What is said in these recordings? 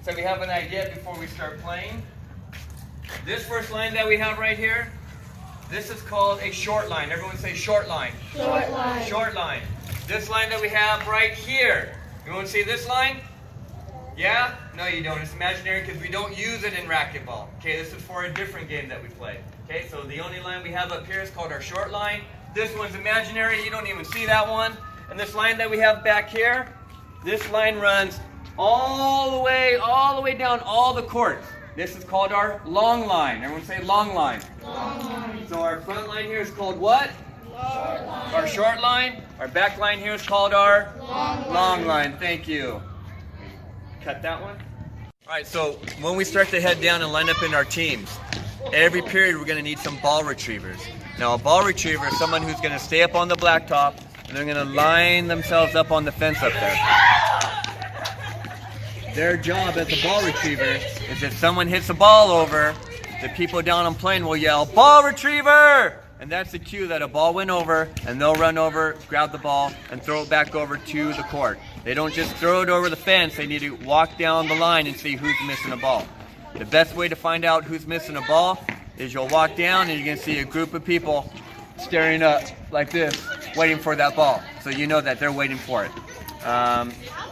so we have an idea before we start playing. This first line that we have right here, this is called a short line. Everyone say short line. Short line. Short line. This line that we have right here. Everyone see this line? Yeah? No, you don't. It's imaginary because we don't use it in racquetball. Okay, this is for a different game that we play. Okay, so the only line we have up here is called our short line. This one's imaginary. You don't even see that one. And this line that we have back here, this line runs all the way down all the courts. This is called our long line. Everyone say long line. Long line. So our front line here is called what? Short line. Our short line. Our back line here is called our Long line. Thank you. Cut that one. All right, so when we start to head down and line up in our teams, every period we're going to need some ball retrievers. Now a ball retriever is someone who's going to stay up on the blacktop and they're going to line themselves up on the fence up there. Their job as a ball retriever is if someone hits a ball over, the people down on plane will yell, "Ball retriever!" And that's the cue that a ball went over, and they'll run over, grab the ball, and throw it back over to the court. They don't just throw it over the fence, they need to walk down the line and see who's missing a ball. The best way to find out who's missing a ball is you'll walk down and you're going to see a group of people staring up like this, waiting for that ball. So you know that they're waiting for it.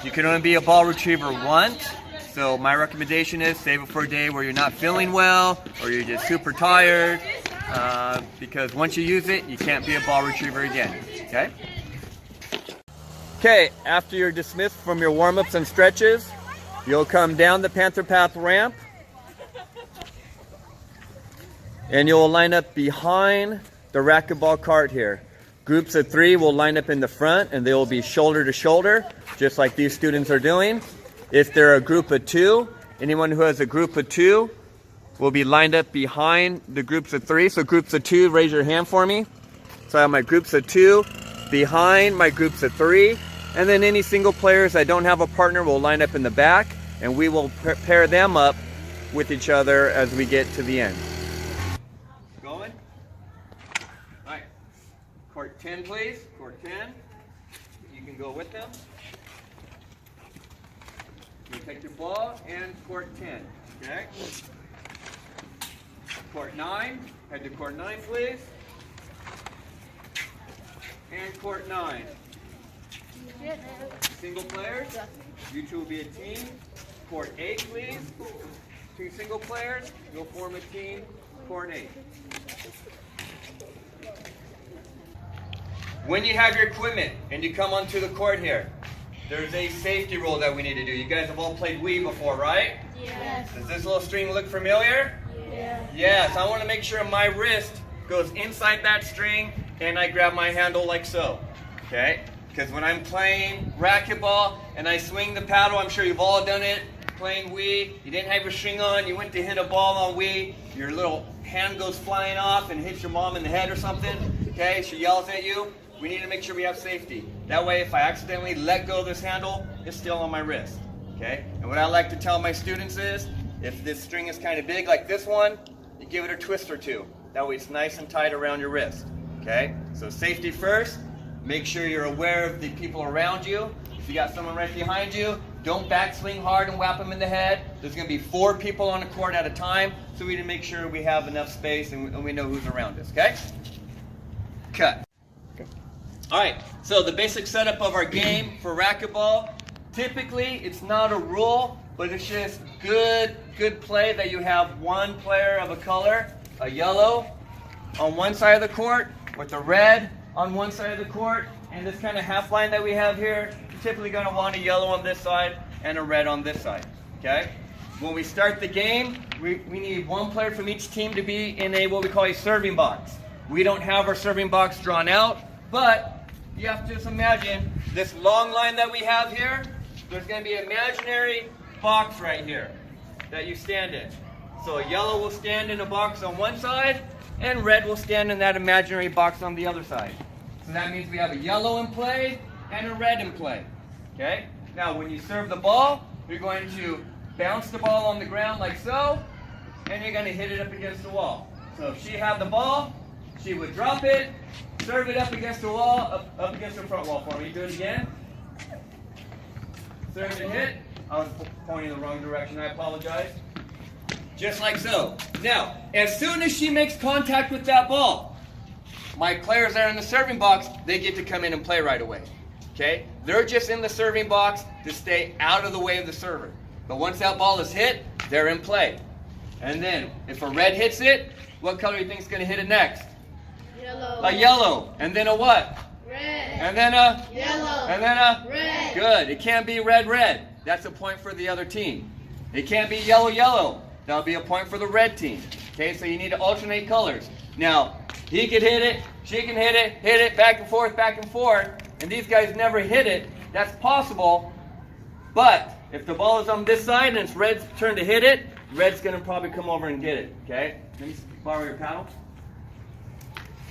You can only be a ball retriever once, so my recommendation is save it for a day where you're not feeling well or you're just super tired, because once you use it, you can't be a ball retriever again, okay? Okay, after you're dismissed from your warm-ups and stretches, you'll come down the Panther Path ramp and you'll line up behind the racquetball cart here. Groups of 3 will line up in the front and they will be shoulder to shoulder, just like these students are doing. If they're a group of 2, anyone who has a group of 2 will be lined up behind the groups of 3. So groups of 2, raise your hand for me. So I have my groups of 2 behind my groups of 3. And then any single players that don't have a partner will line up in the back and we will pair them up with each other as we get to the end. Going? All right. Court 10, please. Court 10. You can go with them. You take your ball and court 10. Okay? Court 9. Head to court 9, please. And court 9. Single players. You two will be a team. Court 8, please. 2 single players. You'll form a team. Court 8. When you have your equipment and you come onto the court here, there's a safety rule that we need to do. You guys have all played Wii before, right? Yes. Does this little string look familiar? Yes. Yes. I want to make sure my wrist goes inside that string and I grab my handle like so. Okay? Because when I'm playing racquetball and I swing the paddle, I'm sure you've all done it, playing Wii, you didn't have your string on, you went to hit a ball on Wii, your little hand goes flying off and hits your mom in the head or something. Okay? She yells at you. We need to make sure we have safety. That way, if I accidentally let go of this handle, it's still on my wrist. Okay? And what I like to tell my students is, if this string is kind of big like this one, you give it a twist or 2. That way it's nice and tight around your wrist. Okay? So safety first. Make sure you're aware of the people around you. If you got someone right behind you, don't backswing hard and whap them in the head. There's going to be 4 people on the court at a time, so we need to make sure we have enough space and we know who's around us. Okay? Cut. All right, so the basic setup of our game for racquetball, typically it's not a rule, but it's just good play that you have one player of a color, a yellow, on one side of the court with a red on one side of the court, and this kind of half line that we have here, you're typically going to want a yellow on this side and a red on this side. Okay? When we start the game, we need one player from each team to be in a what we call a serving box. We don't have our serving box drawn out, but you have to just imagine this long line that we have here, there's going to be an imaginary box right here that you stand in. So yellow will stand in a box on one side, and red will stand in that imaginary box on the other side. So that means we have a yellow in play and a red in play. Okay? Now when you serve the ball, you're going to bounce the ball on the ground like so, and you're going to hit it up against the wall. So if she had the ball, she would drop it, serve it up against the wall, up against the front wall for me. Do it again. Serve and hit. I was pointing in the wrong direction. I apologize. Just like so. Now, as soon as she makes contact with that ball, my players that are in the serving box, they get to come in and play right away. Okay? They're just in the serving box to stay out of the way of the server. But once that ball is hit, they're in play. And then, if a red hits it, what color do you think is going to hit it next? Yellow. A yellow. And then a what? Red. And then a? Yellow. And then a? Red. Good. It can't be red, red. That's a point for the other team. It can't be yellow, yellow. That'll be a point for the red team. Okay, so you need to alternate colors. Now, he can hit it, she can hit it, back and forth, and these guys never hit it. That's possible, but if the ball is on this side and it's red's turn to hit it, red's going to probably come over and get it. Okay, let me borrow your paddle.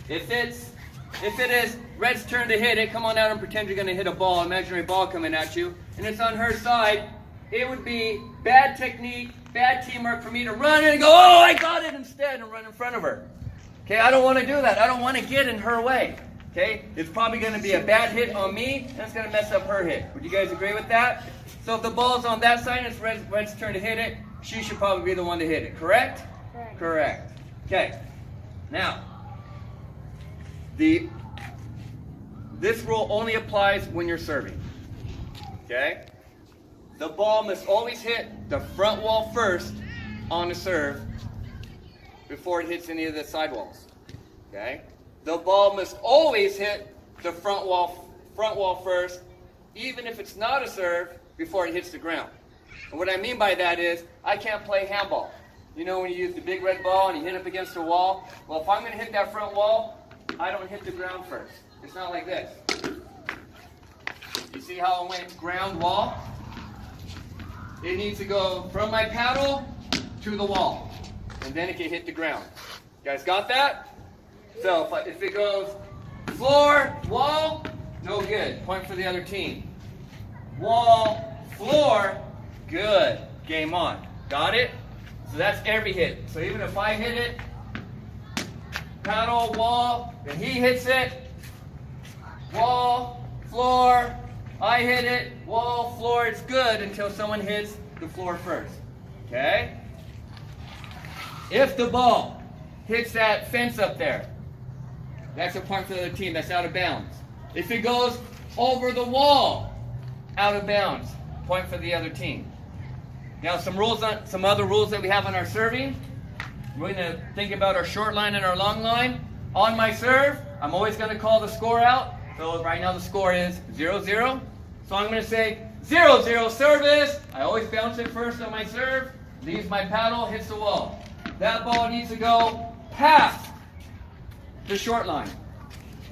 If it is red's turn to hit it, come on out and pretend you're going to hit a ball, imaginary ball coming at you, and it's on her side, it would be bad technique, bad teamwork for me to run in and go, oh, I got it instead, and run in front of her. Okay, I don't want to do that. I don't want to get in her way. Okay, it's probably going to be a bad hit on me, and it's going to mess up her hit. Would you guys agree with that? So if the ball's on that side and it's red's turn to hit it, she should probably be the one to hit it. Correct? Correct. Correct. Okay. Now, this rule only applies when you're serving. Okay? The ball must always hit the front wall first on the serve before it hits any of the side walls. Okay? The ball must always hit the front wall first, even if it's not a serve, before it hits the ground. And what I mean by that is, I can't play handball. You know when you use the big red ball and you hit up against a wall? Well, if I'm going to hit that front wall, I don't hit the ground first. It's not like this. You see how it went ground wall? It needs to go from my paddle to the wall, and then it can hit the ground. You guys got that? So if it goes floor, wall, no good. Point for the other team. Wall, floor, good. Game on. Got it? So that's every hit. So even if I hit it, paddle, wall, and he hits it, wall, floor, I hit it, wall, floor, it's good until someone hits the floor first. Okay? If the ball hits that fence up there, that's a point for the other team. That's out of bounds. If it goes over the wall, out of bounds, point for the other team. Now some other rules that we have on our serving. We're going to think about our short line and our long line. On my serve, I'm always going to call the score out. So right now the score is 0-0. So I'm going to say 0-0 service. I always bounce it first on my serve. Leaves my paddle, hits the wall. That ball needs to go past the short line.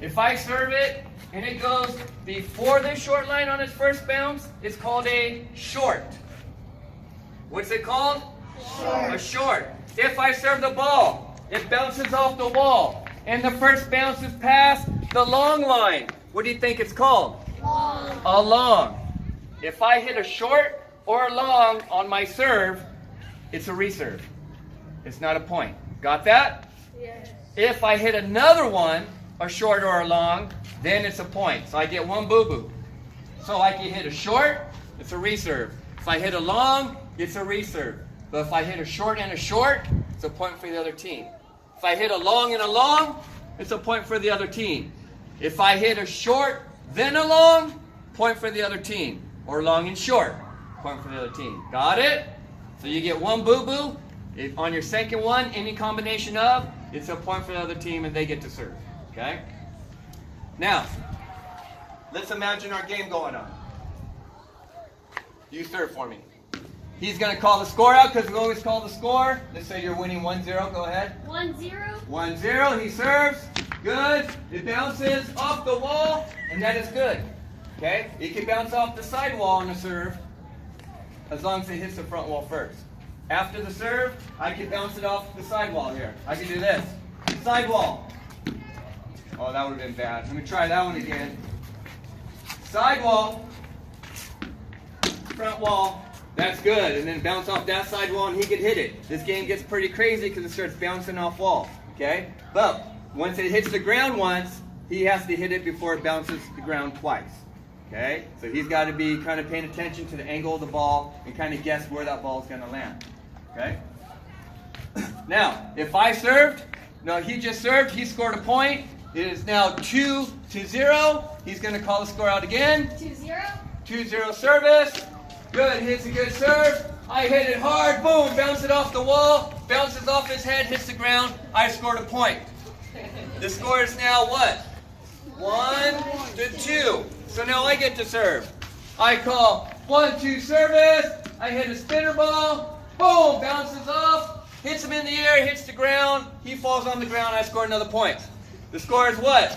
If I serve it and it goes before the short line on its first bounce, it's called a short. What's it called? Short. A short. If I serve the ball, it bounces off the wall, and the first bounce is past the long line. What do you think it's called? Long. A long. If I hit a short or a long on my serve, it's a reserve. It's not a point. Got that? Yes. If I hit another one, a short or a long, then it's a point. So I get one boo-boo. So I can hit a short, it's a reserve. If I hit a long, it's a reserve. But if I hit a short and a short, it's a point for the other team. If I hit a long and a long, it's a point for the other team. If I hit a short, then a long, point for the other team. Or long and short, point for the other team. Got it? So you get one boo-boo. On your second one, any combination of, it's a point for the other team and they get to serve. Okay? Now, let's imagine our game going on. You serve for me. He's going to call the score out because we always call the score. Let's say you're winning 1-0. Go ahead. 1-0. 1-0. He serves. Good. It bounces off the wall, and that is good. Okay? It can bounce off the side wall on the serve as long as it hits the front wall first. After the serve, I can bounce it off the side wall here. I can do this. Side wall. Oh, that would have been bad. Let me try that one again. Side wall. Front wall. That's good. And then bounce off that side wall and he could hit it. This game gets pretty crazy because it starts bouncing off walls. Okay? But once it hits the ground once, he has to hit it before it bounces the ground twice. Okay, so he's got to be kind of paying attention to the angle of the ball and kind of guess where that ball is going to land. Okay. Now, if I served, no, he just served, he scored a point. It is now 2-0. He's going to call the score out again. 2-0. 2-0 service. Good, hits a good serve. I hit it hard, boom, bounce it off the wall, bounces off his head, hits the ground. I scored a point. The score is now what? 1-2. So now I get to serve. I call 1-2 service. I hit a spinner ball, boom, bounces off, hits him in the air, hits the ground. He falls on the ground. I score another point. The score is what?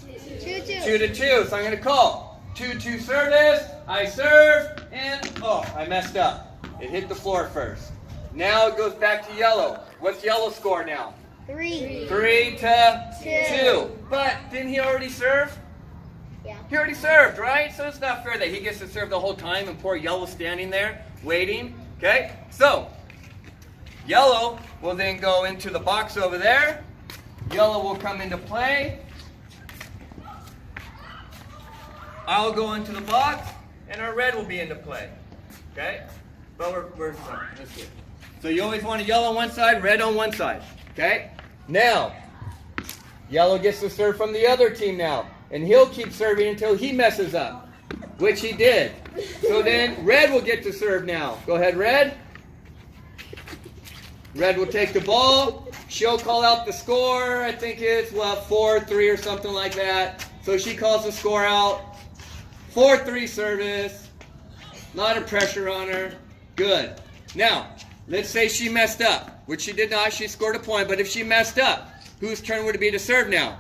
2-2. 2-2. So I'm going to call 2-2 service. I serve, and oh, I messed up. It hit the floor first. Now it goes back to yellow. What's yellow score now? 3. 3-2. But didn't he already serve? Yeah. He already served, right? So it's not fair that he gets to serve the whole time and poor yellow standing there waiting. Okay? So yellow will then go into the box over there. Yellow will come into play. I'll go into the box, and our red will be into play. Okay? But we're sorry. That's good. So you always want a yellow on one side, red on one side. Okay? Now, yellow gets to serve from the other team now. And he'll keep serving until he messes up, which he did. So then red will get to serve now. Go ahead, red. Red will take the ball. She'll call out the score. I think it's, 4-3 or something like that. So she calls the score out. 4-3 service. A lot of pressure on her. Good. Now, let's say she messed up, which she did not. She scored a point. But if she messed up, whose turn would it be to serve now?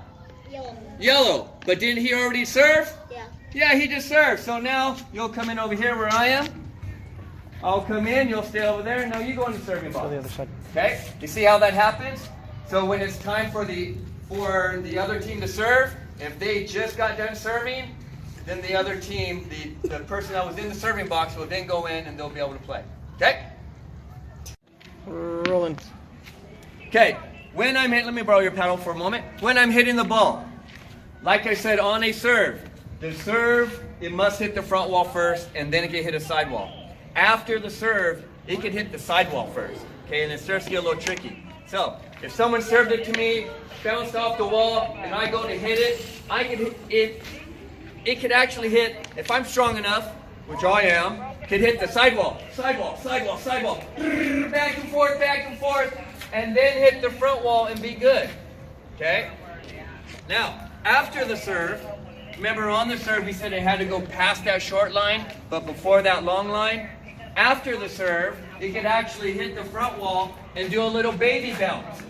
Yellow. Yellow. But didn't he already serve? Yeah. Yeah, he just served. So now you'll come in over here where I am. I'll come in. You'll stay over there. Now you go in the serving box. the other side. Okay? You see how that happens? So when it's time for the other team to serve, if they just got done serving, then the other team, the person that was in the serving box will then go in and they'll be able to play. Okay? Rolling. Okay. When I'm hitting, let me borrow your paddle for a moment. When I'm hitting the ball, like I said, on a serve, the serve, it must hit the front wall first, and then it can hit a sidewall. After the serve, it can hit the sidewall first. Okay, and it starts to get a little tricky. So, if someone served it to me, bounced off the wall, and I go to hit it, I can hit it. It could actually hit, if I'm strong enough, which I am, could hit the sidewall, sidewall, sidewall, sidewall, back and forth, and then hit the front wall and be good. Okay? Now, after the serve, remember on the serve we said it had to go past that short line, but before that long line. After the serve, it could actually hit the front wall and do a little baby bounce.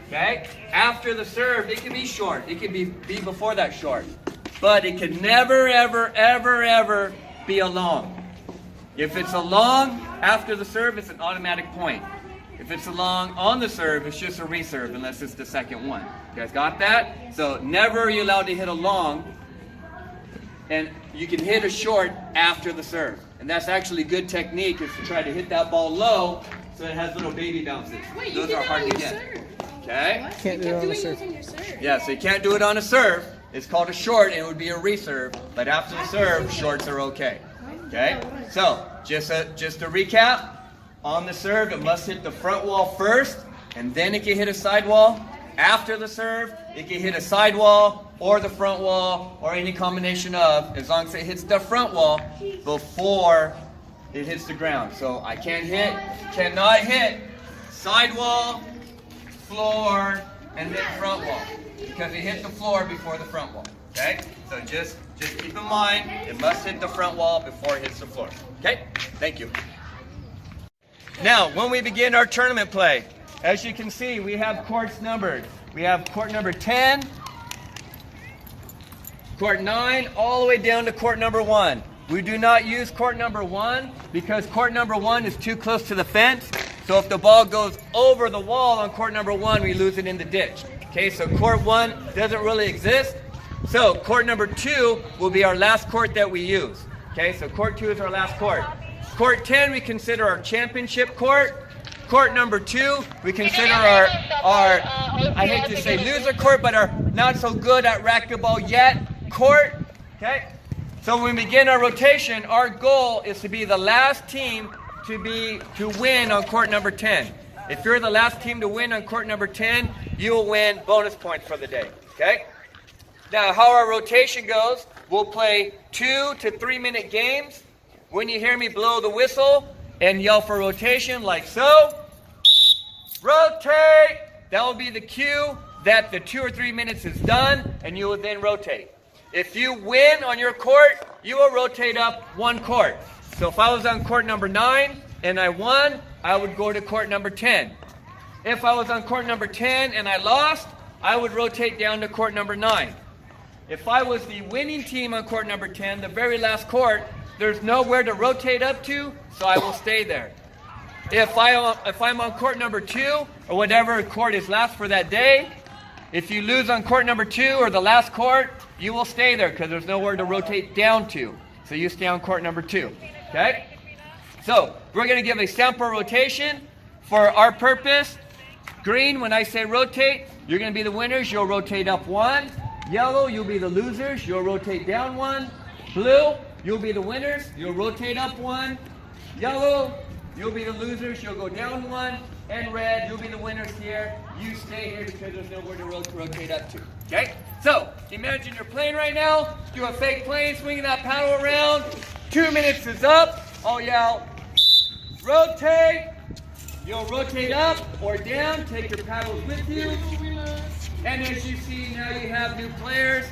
Okay? After the serve, it can be short. It can be before that short. But it can never, ever, ever, ever be a long. If it's a long after the serve, it's an automatic point. If it's a long on the serve, it's just a reserve unless it's the second one. You guys got that? So never are you allowed to hit a long, and you can hit a short after the serve. And that's actually good technique, is to try to hit that ball low so it has little baby bounces. Wait, Those you are did hard that to on your get. serve. Okay? Can't do it on the serve. Your serve. Yeah, so you can't do it on a serve. It's called a short, and it would be a reserve. But after the serve, shorts are okay. Okay? So, just to recap, on the serve, it must hit the front wall first, and then it can hit a sidewall. After the serve, it can hit a sidewall or the front wall or any combination of, as long as it hits the front wall before it hits the ground. So I cannot hit sidewall, floor, and then front wall, because it hit the floor before the front wall. Okay? So just keep in mind, it must hit the front wall before it hits the floor. Okay? Thank you. Now, when we begin our tournament play, as you can see, we have courts numbered. We have court number 10, court 9, all the way down to court number 1. We do not use court number 1 because court number 1 is too close to the fence. So if the ball goes over the wall on court number 1, we lose it in the ditch. Okay, so court 1 doesn't really exist. So court number 2 will be our last court that we use. Okay, so court 2 is our last court. Court 10 we consider our championship court. Court number 2 we consider our I hate to say loser court, but our not so good at racquetball yet court. Okay, So when we begin our rotation, our goal is to be the last team to win on court number 10. If you're the last team to win on court number 10, you will win bonus points for the day. Okay? Now, how our rotation goes, we'll play 2 to 3 minute games. When you hear me blow the whistle and yell for rotation like so, rotate! That will be the cue that the 2 or 3 minutes is done, and you will then rotate. If you win on your court, you will rotate up 1 court. So if I was on court number 9 and I won, I would go to court number 10. If I was on court number 10 and I lost, I would rotate down to court number 9. If I was the winning team on court number 10, the very last court, there's nowhere to rotate up to, so I will stay there. If I'm on court number 2, or whatever court is last for that day, if you lose on court number 2 or the last court, you will stay there because there's nowhere to rotate down to. So you stay on court number 2. Okay? So we're going to give a sample rotation for our purpose. Green, when I say rotate, you're going to be the winners. You'll rotate up 1. Yellow, you'll be the losers. You'll rotate down 1. Blue, you'll be the winners. You'll rotate up 1. Yellow, you'll be the losers. You'll go down 1. And red, you'll be the winners here. You stay here because there's nowhere to rotate up to. Okay? So, imagine you're playing right now. Do a fake plane, swinging that paddle around. 2 minutes is up. I'll yell, rotate. You'll rotate up or down. Take your paddles with you. And as you see, now you have new players.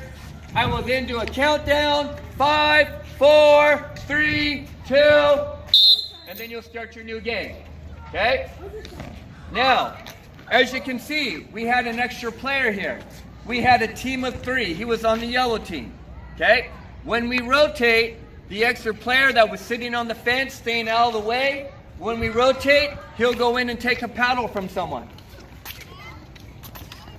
I will then do a countdown. 5, 4, 3, 2, and then you'll start your new game. Okay? Now, as you can see, we had an extra player here. We had a team of 3. He was on the yellow team. Okay? When we rotate, the extra player that was sitting on the fence, staying out of the way, when we rotate, he'll go in and take a paddle from someone.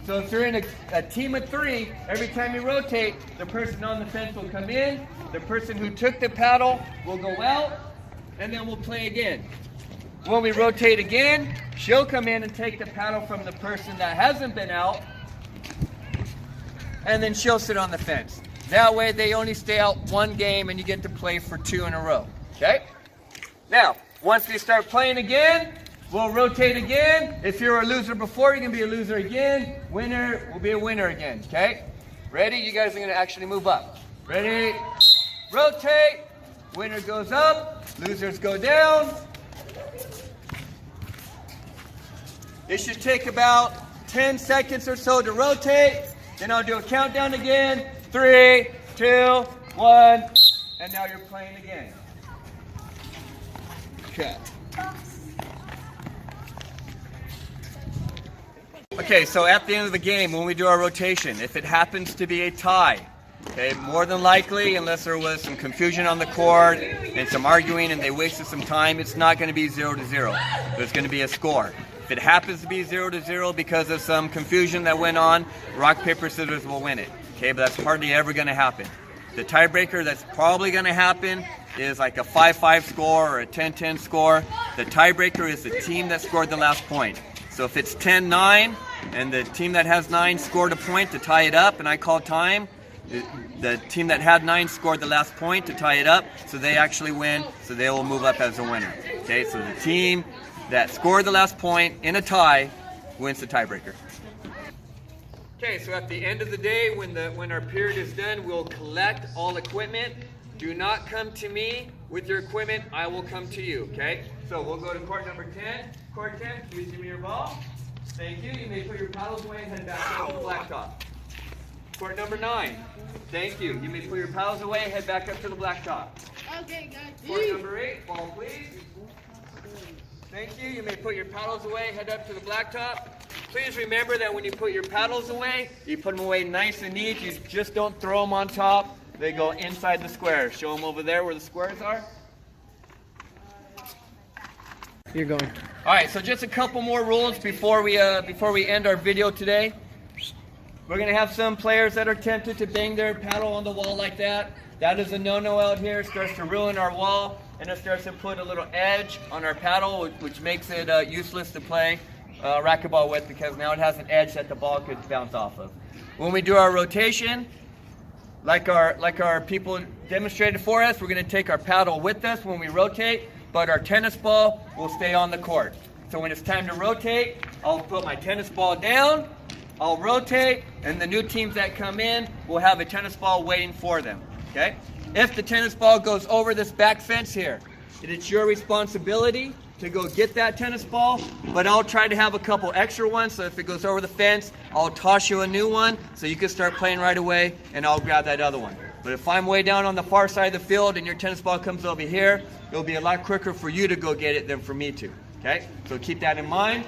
So if you're in a team of 3, every time you rotate, the person on the fence will come in, the person who took the paddle will go out, and then we'll play again. When we rotate again, she'll come in and take the paddle from the person that hasn't been out, and then she'll sit on the fence. That way they only stay out 1 game and you get to play for 2 in a row. Okay? Now, once we start playing again, we'll rotate again. If you're a loser before, you're going to be a loser again. Winner will be a winner again. Okay? Ready? You guys are going to actually move up. Ready? Rotate. Winner goes up. Losers go down. It should take about 10 seconds or so to rotate. Then I'll do a countdown again. 3, 2, 1. And now you're playing again. Okay. Okay, so at the end of the game, when we do our rotation, if it happens to be a tie, okay, more than likely, unless there was some confusion on the court and some arguing and they wasted some time, it's not going to be 0-0. There's going to be a score. If it happens to be 0-0 because of some confusion that went on, rock, paper, scissors will win it. Okay, but that's hardly ever going to happen. The tiebreaker that's probably going to happen is like a 5-5 score or a 10-10 score. The tiebreaker is the team that scored the last point. So if it's 10-9 and the team that has 9 scored a point to tie it up and I call time, the team that had 9 scored the last point to tie it up, so they actually win, so they will move up as a winner. Okay, so the team that scored the last point in a tie wins the tiebreaker. Okay, so at the end of the day, when our period is done, we'll collect all equipment. Do not come to me with your equipment. I will come to you, okay? So we'll go to court number 10. Court 10, please give me your ball. Thank you. You may put your paddles away and head back up to the blacktop. Court number 9. Thank you. You may put your paddles away and head back up to the blacktop. Okay, guys. Court number 8, ball please. Thank you. You may put your paddles away, head up to the blacktop. Please remember that when you put your paddles away, you put them away nice and neat. You just don't throw them on top. They go inside the square. Show them over there where the squares are. You're going. All right, so just a couple more rules before we end our video today. We're going to have some players that are tempted to bang their paddle on the wall like that. That is a no-no out here. It starts to ruin our wall, and it starts to put a little edge on our paddle, which makes it useless to play racquetball with, because now it has an edge that the ball could bounce off of. When we do our rotation, like our people demonstrated for us, we're going to take our paddle with us when we rotate, but our tennis ball will stay on the court. So when it's time to rotate, I'll put my tennis ball down, I'll rotate, and the new teams that come in will have a tennis ball waiting for them, okay? If the tennis ball goes over this back fence here, it's your responsibility to go get that tennis ball, but I'll try to have a couple extra ones, so if it goes over the fence, I'll toss you a new one so you can start playing right away, and I'll grab that other one. But if I'm way down on the far side of the field and your tennis ball comes over here, it'll be a lot quicker for you to go get it than for me to, okay? So keep that in mind.